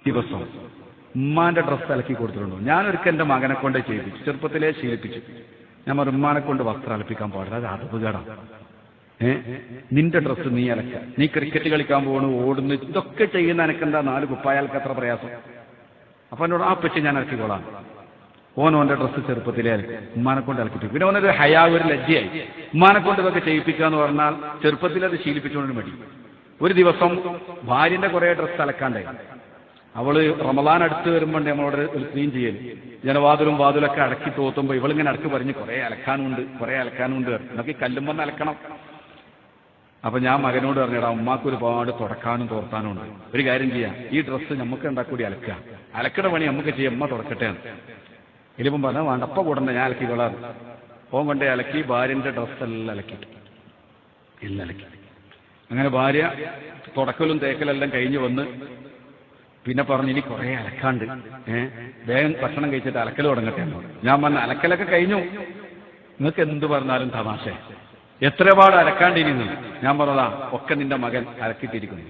ദിവസം ഉമ്മാന്റെ ഡ്രസ്സ് അലക്കി കൊടുത്തിട്ടുണ്ടോ? ഞാനൊരിക്കൽ എന്റെ മകനെ കൊണ്ട് ചെയ്യിപ്പിച്ചു, ചെറുപ്പത്തിലേ ശീലിപ്പിച്ചു. ഞാൻ ഉമ്മാനെ കൊണ്ട് വസ്ത്രം അലപ്പിക്കാൻ പാടില്ല, അത് അതുപകടം. നിന്റെ ഡ്രസ്സ് നീ അലക്ക, നീ ക്രിക്കറ്റ് കളിക്കാൻ പോകണു, ഓടുന്നു, ഇതൊക്കെ ചെയ്യുന്ന എനക്കെന്താ 4 കുപ്പായാൾക്ക് അത്ര പ്രയാസം? അപ്പൊ എന്നോട് ആ പറ്റി ഞാൻ ഇറക്കിക്കോളാം. ഓൻ്റെ ഡ്രസ്സ് ചെറുപ്പത്തിലേ അലക്കും, ഉമ്മാനെ കൊണ്ട് അലക്കിട്ടു. പിന്നെ ഓനൊരു ഹയാവ്, ഒരു ലജ്ജയായി. ഉമ്മാനെ കൊണ്ട് ഇതൊക്കെ ചെയ്യിപ്പിക്കുക എന്ന് പറഞ്ഞാൽ ചെറുപ്പത്തിൽ അത് ശീലിപ്പിച്ചുകൊണ്ട് മടി. ഒരു ദിവസം ഭാര്യന്റെ കുറെ ഡ്രസ്സ് അലക്കാണ്ടായി. അവള് റമളാൻ അടുത്ത് വരുമ്പോൾ നമ്മളോട് ക്ലീൻ ചെയ്യല്, ജനവാതിലും വാതിലൊക്കെ അടക്കി തോത്തുമ്പോ ഇവളിങ്ങനെ അടുക്ക് പറഞ്ഞ് കുറെ അലക്കാനുണ്ട് എന്നൊക്കെ കല്ലുമ്പന്ന് അലക്കണം. അപ്പൊ ഞാൻ മകനോട് പറഞ്ഞിടാ, ഉമ്മാക്ക് ഒരുപാട് തുടക്കാനും തോർത്താനും ഉണ്ട്, ഒരു കാര്യം ചെയ്യാം, ഈ ഡ്രസ്സ് നമുക്ക് ഉണ്ടാക്കൂടി അലക്കുക, അലക്കയുടെ പണി നമുക്ക് ചെയ്യാം, ഉമ്മ തുറക്കട്ടെ. ഇതിപ്പം പറഞ്ഞാൽ വേണ്ടപ്പ കൂടണ്ട, ഞാൻ അലക്കി കൊള്ളാറ്. ഓൻ കൊണ്ടേ അലക്കി ഭാര്യന്റെ ഡ്രസ്സെല്ലാം അലക്കിട്ട് എല്ലാം അലക്കി. അങ്ങനെ ഭാര്യ തുടക്കലും തേക്കലെല്ലാം കഴിഞ്ഞ് വന്ന് പിന്നെ പറഞ്ഞു, ഇനി കുറെ അലക്കാണ്ട്, വേഗം ഭക്ഷണം കഴിച്ചിട്ട് അലക്കൽ തുടങ്ങട്ടെ. ഞാൻ പറഞ്ഞ അലക്കലൊക്കെ കഴിഞ്ഞു, നിങ്ങൾക്ക് എന്ത് പറഞ്ഞാലും തമാശ, എത്രപാട് അലക്കാണ്ടിരുന്നു. ഞാൻ പറഞ്ഞതാ, ഒക്കെ നിന്റെ മകൻ അലക്കിട്ടിരിക്കുന്നു.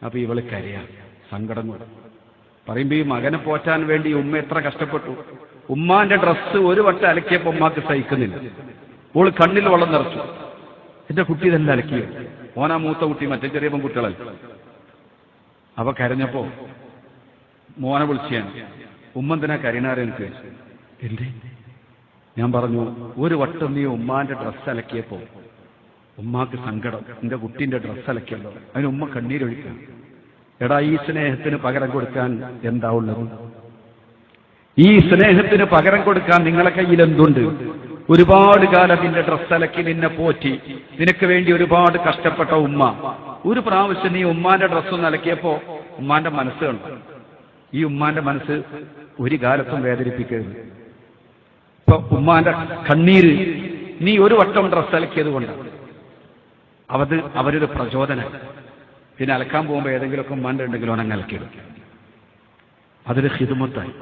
അപ്പൊ ഇവള് കരയാ, സങ്കടം കൂടെ പറയുമ്പോ ഈ മകനെ പോറ്റാൻ വേണ്ടി ഉമ്മ എത്ര കഷ്ടപ്പെട്ടു. ഉമ്മാന്റെ ഡ്രസ്സ് ഒരു വട്ടം അലക്കിയപ്പോ ഉമ്മാക്ക് സഹിക്കുന്നില്ല. ഓള് കണ്ണിൽ വെള്ളം നിറച്ചു. എന്റെ കുട്ടി തന്നെ അലക്കിയോ? ഓനാ മൂത്ത കുട്ടി, മറ്റേ ചെറിയ പെൺകുട്ടികളല്ല. അപ്പൊ കരഞ്ഞപ്പോ മോനെ വിളിച്ചാണ്, ഉമ്മ എന്തിനാ കരയണാരെ എനിക്ക്? എന്തേ? ഞാൻ പറഞ്ഞു, ഒരു വട്ടം നീ ഉമ്മാന്റെ ഡ്രസ്സ് അലക്കിയപ്പോ ഉമ്മാക്ക് സങ്കടം, എന്റെ കുട്ടീന്റെ ഡ്രസ്സ് അലക്കിയല്ലോ, അതിന് ഉമ്മ കണ്ണീരൊഴിക്കാം. എടാ, ഈ സ്നേഹത്തിന് പകരം കൊടുക്കാൻ എന്താ ഉള്ളത്? ഈ സ്നേഹത്തിന് പകരം കൊടുക്കാൻ നിങ്ങളെ കയ്യിൽ എന്തുണ്ട്? ഒരുപാട് കാലം നിന്റെ ഡ്രസ്സ് അലക്കി നിന്നെ പോറ്റി നിനക്ക് വേണ്ടി ഒരുപാട് കഷ്ടപ്പെട്ട ഉമ്മ, ഒരു പ്രാവശ്യം നീ ഉമ്മാന്റെ ഡ്രസ്സൊന്ന് അലക്കിയപ്പോ ഉമ്മാന്റെ മനസ്സ് കണ്ടു. ഈ ഉമ്മാന്റെ മനസ്സ് ഒരു കാലത്തും വേദനിപ്പിക്കരുത്. ഇപ്പൊ ഉമ്മാന്റെ കണ്ണീര് നീ ഒരു വട്ടം ഡ്രസ്സ് അലക്കിയത് കൊണ്ടാണ്. അവരൊരു പ്രചോദനം. പിന്നെ അലക്കാൻ പോകുമ്പോ ഏതെങ്കിലുമൊക്കെ ഉമ്മാന്റെ ഉണ്ടെങ്കിലും ഉണങ്ങ് അലക്കിയിടും. അതൊരു ഹിദ്മത്തായി.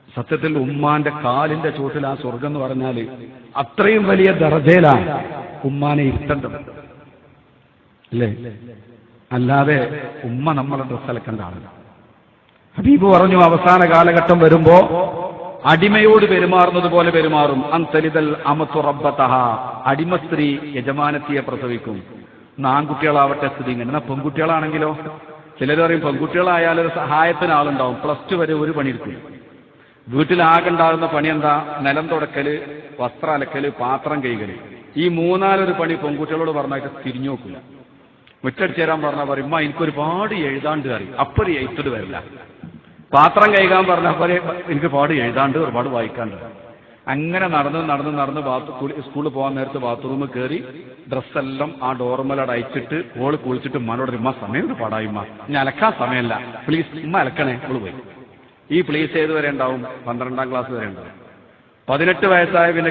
സത്യത്തിൽ ഉമ്മാന്റെ കാലിന്റെ ചുവട്ടിൽ ആ സ്വർഗം എന്ന് പറഞ്ഞാല് അത്രയും വലിയ ദർജയിലാണ് ഉമ്മാനെ ഇരുത്തേണ്ടത്, അല്ലേ? അല്ലാതെ ഉമ്മ നമ്മളെ ഡ്രസ്സ് അലക്കേണ്ട ആളല്ല. ഹബീബ് പറഞ്ഞു, അവസാന കാലഘട്ടം വരുമ്പോ അടിമയോട് പെരുമാറുന്നത് പോലെ പെരുമാറും. അൻതലിദൽ അമതു റബ്ബതഹ, അടിമ സ്ത്രീ യജമാനത്തിയെ പ്രസവിക്കും. ആൺകുട്ടികളാവട്ടെ സ്ഥിതി ഇങ്ങനെ. എന്നാൽ പെൺകുട്ടികളാണെങ്കിലോ, ചിലർ പറയും പെൺകുട്ടികളായാലും സഹായത്തിന് ആളുണ്ടാവും, +2 വരെ ഒരു പണിയെടുക്കും. വീട്ടിലാകെണ്ടാകുന്ന പണി എന്താ? നിലം തുടക്കല്, വസ്ത്രം അലക്കല്, പാത്രം കഴുകല്. ഈ 3-4 പണി പെൺകുട്ടികളോട് പറഞ്ഞായിട്ട് തിരിഞ്ഞു നോക്കില്ല. മുറ്റടിച്ചു തരാൻ പറഞ്ഞാൽ പറയും, ഉമ്മ എനിക്കൊരുപാട് എഴുതാണ്ട് അറിയും, അപ്പൊ ഒരു എഴുത്തത് വരില്ല. പാത്രം കഴുകാൻ പറഞ്ഞാൽ പറയും, എനിക്ക് പാട് എഴുതാണ്ട്, ഒരുപാട് വായിക്കാണ്ട്. അങ്ങനെ നടന്ന് സ്കൂളിൽ പോകാൻ നേരത്ത് ബാത്റൂമിൽ കയറി ഡ്രസ്സെല്ലാം ആ ഡോർമലട് അയച്ചിട്ട് ഓള് കുളിച്ചിട്ട് ഉമ്മാനോട്, ഉമ്മ സമയം ഒരു പാടായി, ഉമ്മ ഞാൻ അലക്കാൻ സമയമല്ല, പ്ലീസ് ഉമ്മ അലക്കണേ. ഓള് പോയി. ഈ പ്ലീസ് ഏതുവരെ ഉണ്ടാവും? 12ാം ക്ലാസ് വരെ ഉണ്ടാവും. 18 വയസ്സായ പിന്നെ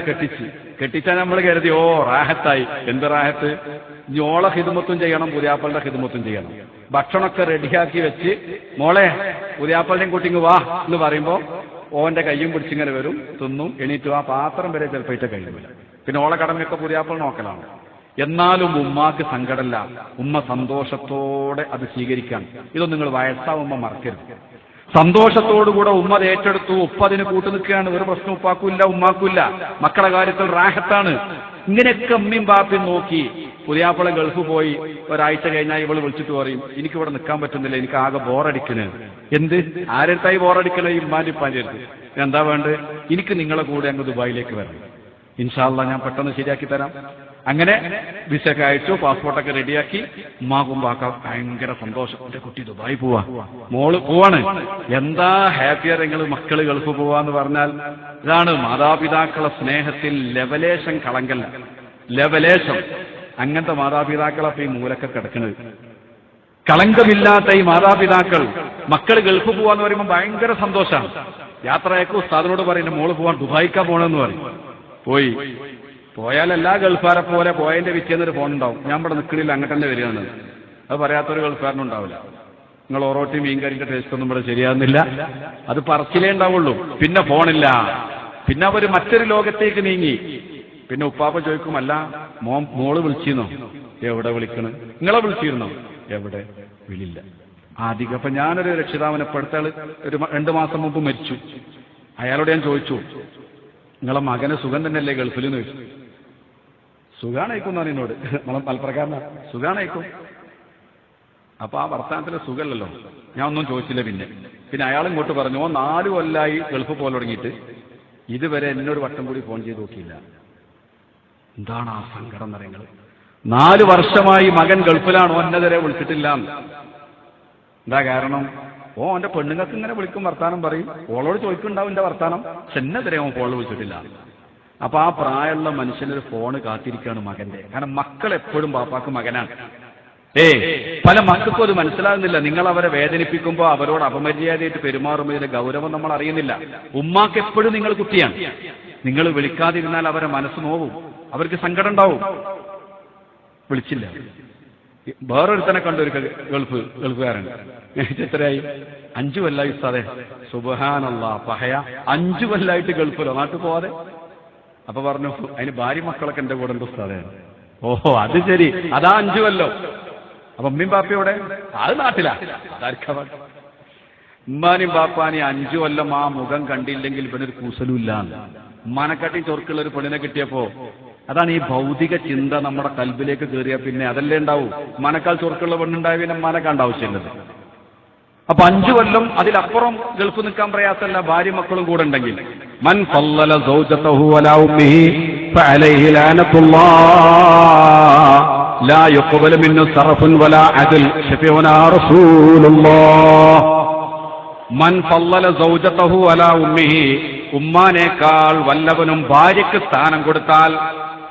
കെട്ടിച്ചാൽ നമ്മൾ കരുതി, ഓ റാഹത്തായി. എന്ത് റാഹത്ത്? ഞോളെ ഹിദ്മത്തും ചെയ്യണം, പുതിയാപ്പളുടെ ഹിദ്മത്തും ചെയ്യണം. ഭക്ഷണമൊക്കെ റെഡിയാക്കി വെച്ച്, മോളെ പുതിയാപ്പളുടെയും കുട്ടിങ് വാ എന്ന് പറയുമ്പോ ഓന്റെ കയ്യും പിടിച്ചിങ്ങനെ വരും, തിന്നും, എണീറ്റും. ആ പാത്രം വരെ ചിലപ്പോഴത്തെ കഴിയുമില്ല. പിന്നെ ഓളെ കടമയൊക്കെ പുതിയാപ്പൾ നോക്കലാണ്. എന്നാലും ഉമ്മാക്ക് സങ്കടമല്ല, ഉമ്മ സന്തോഷത്തോടെ അത് സ്വീകരിക്കാൻ. ഇതൊന്നും നിങ്ങൾ വയസ്സാവുമ്പോ മറക്കരുത്. സന്തോഷത്തോടുകൂടെ ഉമ്മ ഏറ്റെടുത്തു. ഉപ്പതിന് കൂട്ടു നിൽക്കുകയാണ്. ഒരു പ്രശ്നം ഉപ്പാക്കൂല്ല, ഉമ്മാക്കൂല്ല. മക്കളെ കാര്യത്തിൽ റാഹത്താണ്. ഇങ്ങനെയൊക്കെ ഉമ്മയും ബാപ്പയും നോക്കി. പുതിയാപ്പള ഗൾഫ് പോയി ഒരാഴ്ച കഴിഞ്ഞാൽ ഇവള് വിളിച്ചിട്ട് പറയും, എനിക്കിവിടെ നിൽക്കാൻ പറ്റുന്നില്ല, എനിക്ക് ആകെ ബോറടിക്കണ്. എന്ത്? ആരെടുത്തായി ബോറടിക്കണ? ഈ ഉമ്മാന്റെ ഉപ്പാന്റെ അടുത്ത്. എന്താ വേണ്ടത്? എനിക്ക് നിങ്ങളെ കൂടെ അങ്ങ് ദുബായിലേക്ക് വരണം, ഇൻഷാ അല്ലാഹ് ഞാൻ പെട്ടെന്ന് ശരിയാക്കി തരാം. അങ്ങനെ വിസയൊക്കെ അയച്ചു, പാസ്പോർട്ടൊക്കെ റെഡിയാക്കി. ഉമ്മാക്കുമ്പാക്ക ഭയങ്കര സന്തോഷം, എന്റെ കുട്ടി ദുബായി പോവാ, മോള് പോവാണ്. എന്താ ഹാപ്പിയർ നിങ്ങൾ മക്കള് ഗൾഫ് പോവാന്ന് പറഞ്ഞാൽ. ഇതാണ് മാതാപിതാക്കളെ സ്നേഹത്തിൽ ലെവലേശം കളങ്കല്ല, ലെവലേശം. അങ്ങനത്തെ മാതാപിതാക്കളൊക്കെ ഈ മൂലക്കെ കിടക്കുന്നത്. കളങ്കമില്ലാത്ത ഈ മാതാപിതാക്കൾ മക്കൾ ഗൾഫ് പോവാന്ന് പറയുമ്പോൾ ഭയങ്കര സന്തോഷമാണ്. യാത്രയൊക്കെ ഉസ്താദിനോട് പറയുന്നത്, മോള് പോവാൻ ദുബായിക്കാ പോണെന്ന് പറയും. പോയാൽ എല്ലാ ഗൾഫാരെ പോലെ പോയതിന്റെ പിറ്റേന്നൊരു ഫോൺ ഉണ്ടാവും, ഞാൻ ഇവിടെ നിൽക്കണില്ല, അങ്ങോട്ട് തന്നെ വരികയാണ്. അത് പറയാത്തൊരു ഗൾഫാരനുണ്ടാവില്ല. നിങ്ങൾ ഓറോട്ടി മീൻകറിന്റെ ടേസ്റ്റ് ഒന്നും ഇവിടെ ശരിയാകുന്നില്ല, അത് പറച്ചിലേ ഉണ്ടാവുള്ളൂ. പിന്നെ ഫോണില്ല. പിന്നെ അവർ മറ്റൊരു ലോകത്തേക്ക് നീങ്ങി. പിന്നെ ഉപ്പാപ്പ ചോദിക്കും, അല്ല മോള് വിളിച്ചിരുന്നോ? എവിടെ വിളിക്കണ്? നിങ്ങളെ വിളിച്ചിരുന്നോ? എവിടെ? വിളില്ല. അധികം. അപ്പൊ ഞാനൊരു രക്ഷിതാവിനെ പെടുത്താൾ ഒരു 2 മാസം മുമ്പ് മരിച്ചു. അയാളോട് ഞാൻ ചോദിച്ചു, നിങ്ങളെ മകന് സുഖം തന്നെയല്ലേ ഗൾഫിൽ എന്ന് ചോദിച്ചു. സുഖാണയക്കും എന്നാണ് എന്നോട്, നമ്മളെ മലപ്രകാരന സുഖാണയക്കും. അപ്പൊ ആ വർത്തമാനത്തിലെ സുഖമല്ലല്ലോ. ഞാൻ ഒന്നും ചോദിച്ചില്ല. പിന്നെ അയാൾ ഇങ്ങോട്ട് പറഞ്ഞു, 4 കൊല്ലമായി ഗൾഫ് പോലെ തുടങ്ങിയിട്ട് ഇതുവരെ എന്നോട് വട്ടം കൂടി ഫോൺ ചെയ്ത് നോക്കിയില്ല. എന്താണ് ആ സങ്കടം എന്ന് പറയുന്നത്? 4 വർഷമായി മകൻ ഗൾഫിലാണ്, ഓന്നതരെ വിളിച്ചിട്ടില്ല. എന്താ കാരണം? ഓന്റെ പെണ്ണുങ്ങൾക്ക് ഇങ്ങനെ വിളിക്കും, വർത്താനം പറയും, ഓളോട് ചോദിക്കുന്നുണ്ടാവും എന്റെ വർത്താനം, പക്ഷെ എന്നെതിരെ ഓൻ ഫോണിൽ വിളിച്ചിട്ടില്ല. അപ്പൊ ആ പ്രായമുള്ള മനുഷ്യനൊരു ഫോണ് കാത്തിരിക്കുകയാണ് മകന്റെ. കാരണം മക്കൾ എപ്പോഴും ബാപ്പാക്ക് മകനാണ്. പല മക്കൾക്കും അത് മനസ്സിലാകുന്നില്ല. നിങ്ങൾ അവരെ വേദനിപ്പിക്കുമ്പോൾ, അവരോട് അപമര്യാദയായിട്ട് പെരുമാറുമ്പോൾ ഇതിന്റെ ഗൗരവം നമ്മൾ അറിയുന്നില്ല. ഉമ്മാക്ക് എപ്പോഴും നിങ്ങൾ കുട്ടിയാണ്. നിങ്ങൾ വിളിക്കാതിരുന്നാൽ അവരെ മനസ്സ് നോവും, അവർക്ക് സങ്കടം ഉണ്ടാവും. വിളിച്ചില്ല. വേറൊരുത്തനെ കണ്ടു, ഒരു ഗൾഫുകാരൻ. എത്രയായി? 5 കൊല്ലായി ഉസ്താദേ. സുബ്ഹാനല്ലാഹ്, പഹയ 5 കൊല്ലായിട്ട് ഗൾഫിലോ, നാട്ടിൽ പോവാതെ. അപ്പൊ പറഞ്ഞു, അതിന് ഭാര്യ മക്കളൊക്കെ എന്റെ കൂടെ ഉണ്ട് ഉസ്താദേ. ഓഹോ, അത് ശരി, അതാ 5 കൊല്ലോ. അപ്പൊ ഉമ്മയും ബാപ്പയോടെ അത് നാട്ടിലാ. ഉമ്മാനും ബാപ്പാനും 5 കൊല്ലം ആ മുഖം കണ്ടില്ലെങ്കിൽ ഇവിടെ ഒരു കൂസലുമില്ല. ഉമ്മാനെക്കാട്ടി ചൊറുക്കുള്ള ഒരു പെണ്ണിനെ കിട്ടിയപ്പോ, അതാണ് ഈ ഭൗതിക ചിന്ത നമ്മുടെ കൽബിലേക്ക് കയറിയ പിന്നെ അതല്ലേ ഉണ്ടാവൂ. ഉമ്മാനേക്കാൾ ചൊറുക്കുള്ള പെണ്ണുണ്ടായ പിന്നെ ഉമ്മാനെക്കാണ്ട് ആവശ്യമുള്ളത്. അപ്പൊ 5 കൊല്ലം അതിലപ്പുറം ഗൾഫ് നിൽക്കാൻ പ്രയാസമല്ല, ഭാര്യ മക്കളും കൂടെ ഉണ്ടെങ്കിൽ. മൻ ഫല്ലല സൗജതഹു വലാ ഉമ്മിഹി ഫഅലൈഹി ലഅനത്തുല്ലാഹ് ലാ യുഖ്ബലു മിൻഹു സർഫുൻ വലാ അദൽ ശഫീഉനാ റസൂലുള്ളാഹ്. മൻ ഫല്ലല സൗജതഹു വലാ ഉമ്മിഹി, ഉമ്മാനേക്കാൾ വല്ലവനും ഭാര്യയ്ക്ക് സ്ഥാനം കൊടുത്താൽ,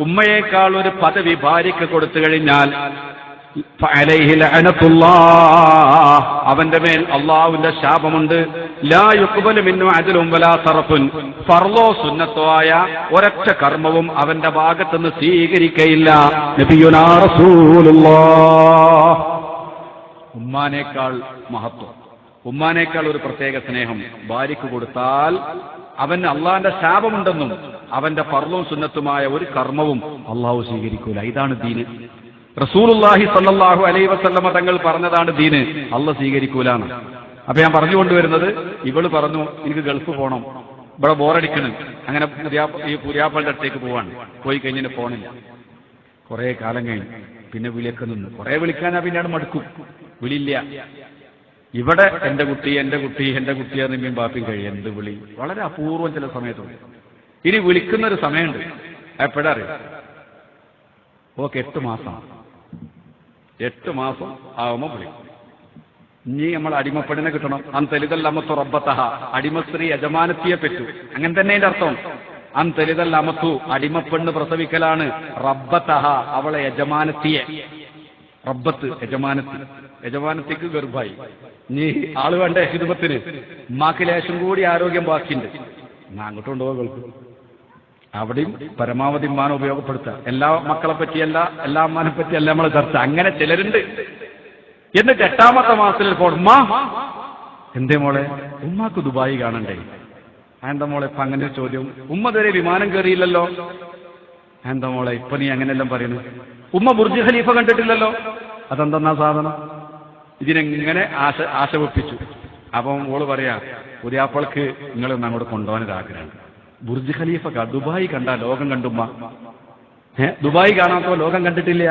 ഉമ്മയേക്കാൾ ഒരു പദവി ഭാര്യയ്ക്ക് കൊടുത്തു കഴിഞ്ഞാൽ, ഫഅലൈഹി ലഅനത്തുല്ലാഹ്, അവന്റെ മേൽ അല്ലാഹുവിന്റെ ശാപമുണ്ട്. ലാ യുഖ്ബലു മിൻഹു അദ്ലുൻ വലാ സർഫുൻ, ഫർളോ സുന്നത്തോ ആയ ഒരൊറ്റ കർമ്മവും അവന്റെ ഭാഗത്തുനിന്ന് സ്വീകരിക്കയില്ല. നബിയുനാ റസൂലുള്ളാഹ്. ഉമ്മാനേക്കാൾ മഹത്വം, ഉമ്മാനേക്കാൾ ഒരു പ്രത്യേക സ്നേഹം ഭാര്യയ്ക്ക് കൊടുത്താൽ അവന് അള്ളാന്റെ ശാപമുണ്ടെന്നും അവന്റെ ഫർളും സുന്നത്തുമായ ഒരു കർമ്മവും അള്ളാഹു സ്വീകരിക്കൂല. ഇതാണ് ദീന്. റസൂലുള്ളാഹി സ്വല്ലല്ലാഹു അലൈഹി വസല്ലമ തങ്ങൾ പറഞ്ഞതാണ് ദീന്, അള്ളാഹ് സ്വീകരിക്കൂലാണ്. അപ്പൊ ഞാൻ പറഞ്ഞുകൊണ്ടുവരുന്നത്, ഇവള് പറഞ്ഞു എനിക്ക് ഗൾഫ് പോകണം, ഇവിടെ ബോറടിക്കണം. അങ്ങനെ ഈ പുതിയാപ്പളുടെ അടുത്തേക്ക് പോവാണ്. പോയി കഴിഞ്ഞിട്ട് ഫോണില്ല. കുറെ കാലം കഴിഞ്ഞു പിന്നെ വിളിയൊക്കെ നിന്ന്. കുറെ വിളിക്കാനാ പിന്നീട് മടുക്കും, വിളിയില്ല. ഇവിടെ എന്റെ കുട്ടി എന്റെ കുട്ടി എന്റെ കുട്ടിയെന്ന് ഇമ്മയും ബാപ്പിയും കഴിയും. എന്ത് വിളി, വളരെ അപൂർവം ചില സമയത്തുണ്ട്. ഇനി വിളിക്കുന്നൊരു സമയമുണ്ട്. എപ്പോഴറിയാം? ഓക്കെ, 8 മാസം 8 മാസം ആവുമ്പോൾ വിളിക്കും. ഇനി നമ്മൾ അടിമപ്പെടിനെ കിട്ടണം. അന്തലിതൽ അമത്തു റബ്ബത്തഹ, അടിമസ്ത്രീ യജമാനത്തിയെ പറ്റൂ. അങ്ങനെ തന്നെ അതിന്റെ അർത്ഥം. അന്തലിതൽ അമത്തു, അടിമപ്പെണ്ണ് പ്രസവിക്കലാണ്. റബ്ബത്തഹ, അവളെ യജമാനത്തിയെ. റബ്ബത്ത് യജമാനത്തി, യജമാനത്തിക്ക് ഗർഭായി. നീ ആള് വേണ്ട ഹിദമത്തിന്. ഉമ്മാക്ക് ലേശം കൂടി ആരോഗ്യം ബാക്കിയുണ്ട്, ഞാൻ അങ്ങോട്ട് കൊണ്ടുപോകാൻ കേൾക്കും. അവിടെയും പരമാവധി ഉമ്മാനെ ഉപയോഗപ്പെടുത്തുക. എല്ലാ മക്കളെ പറ്റിയല്ല, എല്ലാ അമ്മാനെ പറ്റിയല്ല നമ്മൾ ചർച്ച. അങ്ങനെ ചിലരുണ്ട്. എന്നിട്ട് 8ാമത്തെ മാസത്തിൽ ഉമ്മ എന്തേ മോളെ, ഉമ്മാക്ക് ദുബായി കാണണ്ടേ? എന്താ മോളെ ഇപ്പൊ അങ്ങനെ ഒരു ചോദ്യം? ഉമ്മ ഇതുവരെ വിമാനം കയറിയില്ലല്ലോ. എന്താ മോളെ ഇപ്പൊ നീ അങ്ങനെയെല്ലാം പറയുന്നു? ഉമ്മ ബുർജ് ഖലീഫ കണ്ടിട്ടില്ലല്ലോ. അതെന്തെന്നാ സാധനം? ഇതിനെങ്ങനെ ആശ വെപ്പിച്ചു. അപ്പം മോള് പറയാ, പുതിയാപ്പൾക്ക് നിങ്ങളൊന്ന് അങ്ങോട്ട് കൊണ്ടുപോകാനൊരു ആഗ്രഹമാണ്. ബുർജ് ഖലീഫ ദുബായി കണ്ട ലോകം കണ്ടുമ്മ. ദുബായി കാണാത്തോ ലോകം കണ്ടിട്ടില്ല.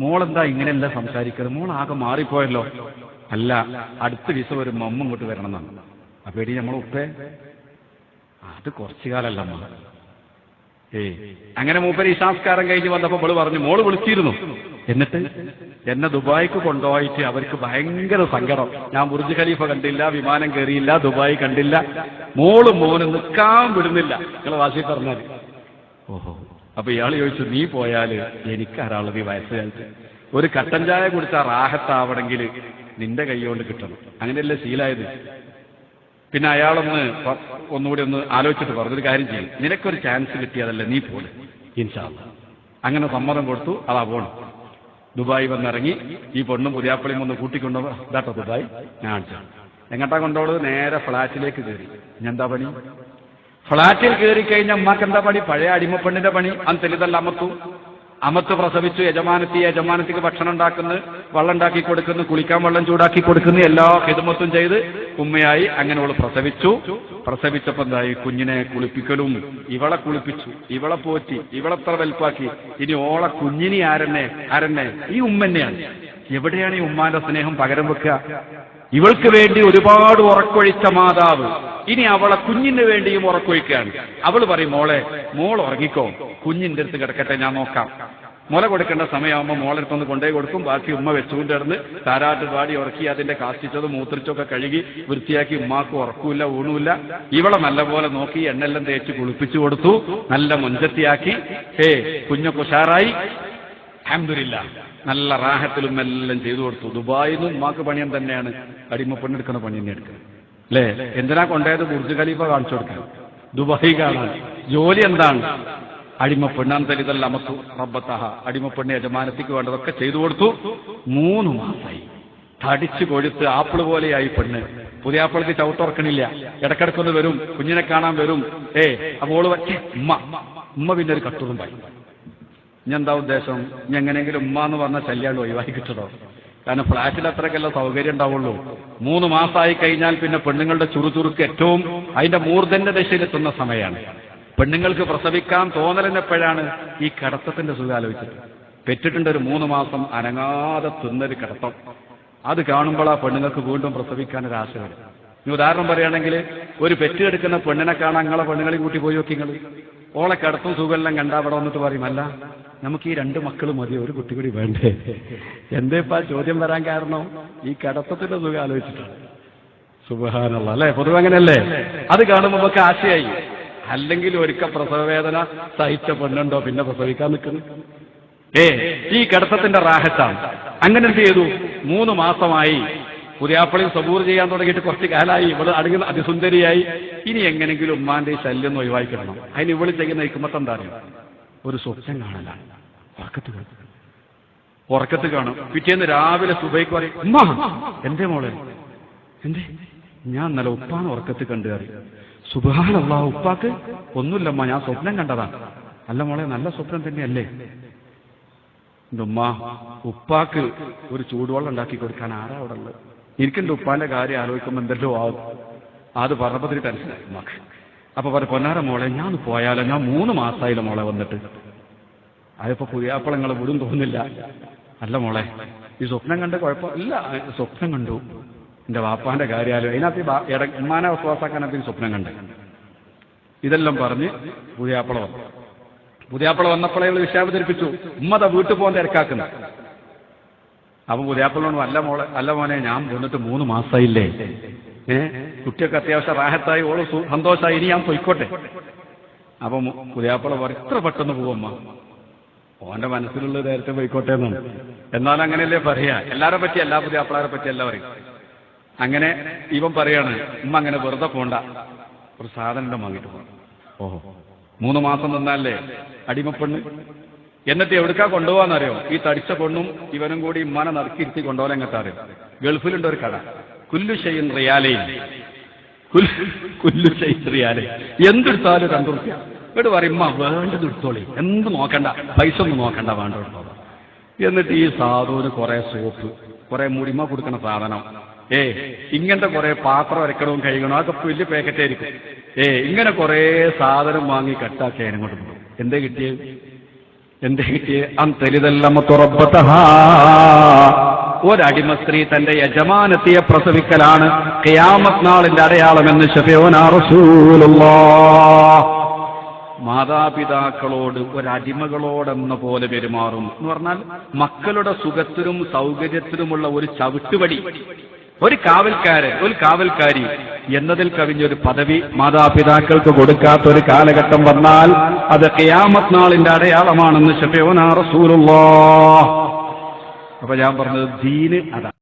മോളെന്താ ഇങ്ങനെയല്ല സംസാരിക്കുന്നത്? മോൾ ആകെ മാറിപ്പോയല്ലോ. അല്ല, അടുത്ത വിസ വരുമ്പോ അമ്മ ഇങ്ങോട്ട് വരണം എന്നാണ്. അപ്പൊ എടി നമ്മൾ ഉപ്പേ അത് കുറച്ചു കാലല്ല അമ്മ. അങ്ങനെ മൂപ്പര് ഇശാസ്കാരം കഴിഞ്ഞ് വന്നപ്പോ മോള് പറഞ്ഞു, മോള് വിളിച്ചിരുന്നു. എന്നിട്ട് എന്നെ ദുബായിക്ക് കൊണ്ടുപോയിട്ട് അവർക്ക് ഭയങ്കര സങ്കടം. ഞാൻ ബുർജ് ഖലീഫ കണ്ടില്ല, വിമാനം കയറിയില്ല, ദുബായി കണ്ടില്ല. മോളും മോനും നിൽക്കാൻ വിടുന്നില്ല. നിങ്ങൾ വാശി പറഞ്ഞാൽ. ഓഹോ. അപ്പൊ ഇയാൾ ചോദിച്ചു, നീ പോയാല് എനിക്കാരാളുള്ളത് ഈ വയസ്സുകാലത്ത്? ഒരു കട്ടൻ ചായ കുടിച്ചാൽ റാഹത്താവണമെങ്കിൽ നിന്റെ കൈകൊണ്ട് കിട്ടണം. അങ്ങനെയല്ലേ ശീലായത്. പിന്നെ അയാളൊന്ന് ഒന്നുകൂടി ഒന്ന് ആലോചിച്ചിട്ട് പറഞ്ഞൊരു കാര്യം ചെയ്യും, നിനക്കൊരു ചാൻസ് കിട്ടിയതല്ലേ, നീ പോലെ ഇൻഷാ അല്ലാഹ്. അങ്ങനെ സമ്മതം കൊടുത്തു. അതാ പോണം. ദുബായി വന്നിറങ്ങി. ഈ പെണ്ണും പുതിയാപ്പളിയും ഒന്ന് കൂട്ടിക്കൊണ്ടുപോ. ഇതാട്ടോ ദുബായ്, ഞാൻ കാണിച്ചാണ്. എങ്ങോട്ടാ കൊണ്ടുപോകുന്നത്? നേരെ ഫ്ളാറ്റിലേക്ക് കയറി. എന്താ പണി? ഫ്ളാറ്റിൽ കയറി കഴിഞ്ഞാൽ അമ്മക്ക് എന്താ പണി? പഴയ അടിമപ്പെണ്ണിന്റെ പണി. അന്തലിതല്ല അമത്തു. അമത്ത് പ്രസവിച്ചു, യജമാനത്തിക്ക് ഭക്ഷണം ഉണ്ടാക്കുന്നു, വെള്ളം ഉണ്ടാക്കി കൊടുക്കുന്നു, കുളിക്കാൻ വെള്ളം ചൂടാക്കി കൊടുക്കുന്നു, എല്ലാ ഹിദ്മത്തും ചെയ്ത് ഉമ്മയായി. അങ്ങനെ അവൾ പ്രസവിച്ചപ്പോ എന്തായി? കുഞ്ഞിനെ കുളിപ്പിക്കലും, ഇവളെ കുളിപ്പിച്ചു, ഇവളെ പോറ്റി, ഇവളെത്ര വലുപ്പാക്കി. ഇനി ഓളെ കുഞ്ഞിനി ആരെന്നെ? ഈ ഉമ്മന്നെയാണ്. എവിടെയാണ് ഈ ഉമ്മാന്റെ സ്നേഹം പകരം വെക്കുക? ഇവൾക്ക് വേണ്ടി ഒരുപാട് ഉറക്കൊഴിച്ച മാതാവ് ഇനി അവളെ കുഞ്ഞിന് വേണ്ടിയും ഉറക്കൊഴിക്കുകയാണ്. അവൾ പറയും, മോൾ ഉറങ്ങിക്കോ, കുഞ്ഞിന്റെ അടുത്ത് കിടക്കട്ടെ, ഞാൻ നോക്കാം. മുല കൊടുക്കേണ്ട സമയമാകുമ്പോൾ മോളെടുത്തൊന്ന് കൊണ്ടേ കൊടുക്കും. ബാക്കി ഉമ്മ വെച്ചുകൊണ്ട് കിടന്ന് താരാട്ട് പാടി ഉറക്കി അതിന്റെ കാഷ്ടിച്ചതും മൂത്രിച്ചൊക്കെ കഴുകി വൃത്തിയാക്കി ഉമ്മാക്ക് ഉറക്കൂല്ല, ഊണുമില്ല. ഇവളെ നല്ലപോലെ നോക്കി എണ്ണെല്ലാം തേച്ച് കുളിപ്പിച്ചു കൊടുത്തു, നല്ല മുഞ്ചത്തിയാക്കി. കുഞ്ഞൊക്കെ ഉഷാറായി. അൽഹംദുലില്ലാ, നല്ല റാഹത്തിലും എല്ലാം ചെയ്തു കൊടുത്തു. ദുബായിൽ നിന്നും ഉമ്മാക്ക് പണിയം തന്നെയാണ്, അടിമ പെണ്ണെടുക്കുന്ന പണി തന്നെ എടുക്കുക അല്ലേ? എന്തിനാ കൊണ്ടായത്? ബുർജ് ഖലീഫ കാണിച്ചു കൊടുക്കാൻ, ദുബായി കാണാൻ. ജോലി എന്താണ്? അടിമപ്പെണ്ണാൻ തലിതല്ല അമത്തു റബ്ബത്തഹ, അടിമപ്പെണ്ണ് യജമാനത്തിക്ക് വേണ്ടതൊക്കെ ചെയ്തു കൊടുത്തു. 3 മാസമായി. തടിച്ചു കൊഴുത്ത് ആപ്പിള് പോലെയായി പെണ്ണ്. പുതിയ ആപ്പിൾക്ക് ചവിട്ടുറക്കണില്ല, ഇടക്കിടക്കൊന്ന് വരും, കുഞ്ഞിനെ കാണാൻ വരും. അപ്പോൾ ഉമ്മ പിന്നെ ഒരു കട്ടുറുമ്പായി. ഇനി എന്താ ഉദ്ദേശം? ഇനി എങ്ങനെയെങ്കിലും ഉമ്മ എന്ന് പറഞ്ഞ ശല്യാണ്ട് ഒഴിവാക്കി കിട്ടണോ? കാരണം ഫ്ലാറ്റിൽ അത്രയ്ക്കല്ല സൗകര്യം ഉണ്ടാവുള്ളൂ. 3 മാസമായി കഴിഞ്ഞാൽ പിന്നെ പെണ്ണുങ്ങളുടെ ചുറുചുറുക്ക് ഏറ്റവും അതിന്റെ മൂർധന്യ ദശയിലെത്തുന്ന സമയമാണ്. പെണ്ണുങ്ങൾക്ക് പ്രസവിക്കാൻ തോന്നലെന്നെപ്പോഴാണ്? ഈ കിടത്തത്തിന്റെ സുഖം ആലോചിച്ചിട്ട്. പെറ്റിട്ടുണ്ട് ഒരു 3 മാസം അനങ്ങാതെ തിന്നൊരു കിടത്തം. അത് കാണുമ്പോൾ ആ പെണ്ണുങ്ങൾക്ക് വീണ്ടും പ്രസവിക്കാൻ ഒരു ആശ വരും. ഇനി ഉദാഹരണം പറയുകയാണെങ്കിൽ, ഒരു പെറ്റെടുക്കുന്ന പെണ്ണിനെ കാണാൻ നിങ്ങളെ പെണ്ണുങ്ങളെയും കൂട്ടി പോയി നോക്കി. നിങ്ങൾ ഓളെ കിടത്തും സുഖമെല്ലാം കണ്ടാ അവിടെ വന്നിട്ട് പറയും, അല്ല നമുക്ക് ഈ 2 മക്കൾ മതി, ഒരു കുട്ടി കൂടി വേണ്ടേ? എന്തേപ്പാ ചോദ്യം വരാൻ കാരണം? ഈ കിടത്തത്തിന്റെ സുഖം ആലോചിച്ചിട്ടാണ്. സുബ്ഹാനല്ലാഹ് അല്ലേ? പൊതുവെ അങ്ങനെയല്ലേ? അത് കാണുമ്പോൾ നമുക്ക് ആശയായി. അല്ലെങ്കിൽ ഒരിക്കൽ പ്രസവവേദന സഹിച്ച പെണ്ണുണ്ടോ പിന്നെ പ്രസവിക്കാൻ നിൽക്കുന്നു? ഈ കിടത്തത്തിന്റെ റാഹത്താണ്. അങ്ങനെ എന്ത് ചെയ്തു? 3 മാസമായി. പുതിയാപ്പളിയും സബൂർ ചെയ്യാൻ തുടങ്ങിയിട്ട് കുറച്ച് കാലമായി. ഇവള് അടുങ്ങുന്ന അതിസുന്ദരിയായി. ഇനി എങ്ങനെങ്കിലും ഉമ്മാന്റെ ശല്യം ഒന്ന് ഒഴിവാക്കിക്കണം. അതിന് ഇവള് ചെയ്യുന്ന ഹിക്മത്ത് ഒരു സ്വപ്നം കാണലാണ്. ഉറക്കത്ത് കാണും. പിറ്റേന്ന് രാവിലെ സുബൈക്ക് പറയും, ഉമ്മ എന്തേ മോളെ, എന്തേ? ഞാൻ ഇന്നലെ ഉപ്പാണ് ഉറക്കത്ത് കണ്ടുകയറി. സുബ്ഹാനല്ലാഹ്, ഉപ്പാക്ക് ഒന്നുമില്ലമ്മ, ഞാൻ സ്വപ്നം കണ്ടതാണ്. അല്ല മോളെ, നല്ല സ്വപ്നം തന്നെയല്ലേ? എന്റെ ഉമ്മ, ഉപ്പാക്ക് ഒരു ചൂടുവെള്ളം ഉണ്ടാക്കി കൊടുക്കാൻ ആരാ അവിടെ ഉള്ളത്? എനിക്കെന്റെ ഉപ്പാന്റെ കാര്യം ആലോചിക്കുമ്പോൾ എന്തെല്ലോ ആവും. അത് പറഞ്ഞപ്പോ ടെൻഷനായി ഉമ്മാക്ക്. അപ്പൊ പറ, പൊന്നാര മോളെ, ഞാൻ പോയാലോ? ഞാൻ 3 മാസമായില്ല മോളെ വന്നിട്ട്. അതിപ്പോ പുതിയാപ്പളങ്ങളെ വിടും തോന്നില്ല. അല്ല മോളെ, ഈ സ്വപ്നം കണ്ട് കുഴപ്പമില്ല. സ്വപ്നം കണ്ടു, എന്റെ വാപ്പാന്റെ കാര്യാലോ. അതിനകത്ത് ഉമ്മാനെ വിശ്വാസാക്കാനകത്ത് സ്വപ്നം കണ്ട്. ഇതെല്ലാം പറഞ്ഞ് പുതിയാപ്പള വന്നപ്പോഴേ വിഷയം അവതരിപ്പിച്ചു. ഉമ്മത വീട്ടിൽ പോകാൻ തിരക്കാക്കുന്നു. അപ്പൊ പുതിയാപ്പളോട്, അല്ല മോനെ, ഞാൻ വന്നിട്ട് 3 മാസമായില്ലേ? കുട്ടിയൊക്കെ അത്യാവശ്യം റാഹത്തായി, ഓള് സന്തോഷമായി, ഇനി ഞാൻ പൊയ്ക്കോട്ടെ. അപ്പൊ പുതിയാപ്പള പറയും, ഇത്ര പെട്ടെന്ന് പോവമ്മ, ഓന്റെ മനസ്സിലുള്ളത് നേരത്തെ പോയിക്കോട്ടെ എന്നാണ്. എന്നാലും അങ്ങനെയല്ലേ പറയാ? എല്ലാരെ പറ്റി, എല്ലാ പുതിയാപ്പളാരെ പറ്റി എല്ലാം പറയും. അങ്ങനെ ഇവൻ പറയാണ്, ഉമ്മ അങ്ങനെ വെറുതെ പോണ്ട, ഒരു സാധനം വാങ്ങിട്ട് പോകണം. 3 മാസം നിന്നല്ലേ അടിമപ്പെണ്ണ്. എന്നിട്ട് എവിടുക്കാ കൊണ്ടുപോകാന്നറിയോ? ഈ തടിച്ച പെണ്ണും ഇവനും കൂടി ഉമ്മാനെ നറുക്കിരുത്തി കൊണ്ടുപോകാൻ എങ്ങനത്തെ ഗൾഫിലുണ്ട് ഒരു കട, കുല്ലു ഷൈഇൻ റിയാലൈൻ, കുല്ലു ഷൈഇൻ റിയാലൈൻ. എന്തെടുത്താലും 2 റുപ്യ. ഇവിടെ പറയും, ഉമ്മ വേണ്ടത് എടുത്തോളി, എന്ത് നോക്കണ്ട, പൈസ ഒന്നും നോക്കണ്ട, വേണ്ട എടുത്തോളാം. എന്നിട്ട് ഈ സാധുവിന് കുറെ സോപ്പ്, കുറെ മുടിമ കൊടുക്കണ സാധനം, ഇങ്ങനത്തെ കുറെ പാത്രം വരയ്ക്കണവും കഴുകണം, അതൊക്കെ വലിയ പാക്കറ്റായിരിക്കും. ഇങ്ങനെ കുറെ സാധനം വാങ്ങി കട്ടാക്കി അതിനങ്ങോട്ട് പോകും. എന്തേ കിട്ടിയത്? ഒരടിമ സ്ത്രീ തന്റെ യജമാനത്തിയെ പ്രസവിക്കലാണ് ഖിയാമത്ത് നാളിന്റെ അടയാളമെന്ന് ശഫീഉനാ റസൂലുള്ളാഹ്. മാതാപിതാക്കളോട് ഒരടിമകളോടെന്ന പോലെ പെരുമാറും എന്ന് പറഞ്ഞാൽ മക്കളുടെ സുഖത്തിനും സൗകര്യത്തിനുമുള്ള ഒരു ചവിട്ടുപടി, ഒരു കാവൽക്കാരി എന്നതിൽ കവിഞ്ഞൊരു പദവി മാതാപിതാക്കൾക്ക് കൊടുക്കാത്തൊരു കാലഘട്ടം വന്നാൽ അത് ഖിയാമത്ത് നാളിന്റെ അടയാളമാണെന്ന് ശഫീഉനാ റസൂലുള്ളാഹ്. അപ്പൊ ഞാൻ പറഞ്ഞത് ദീന് അതാണ്.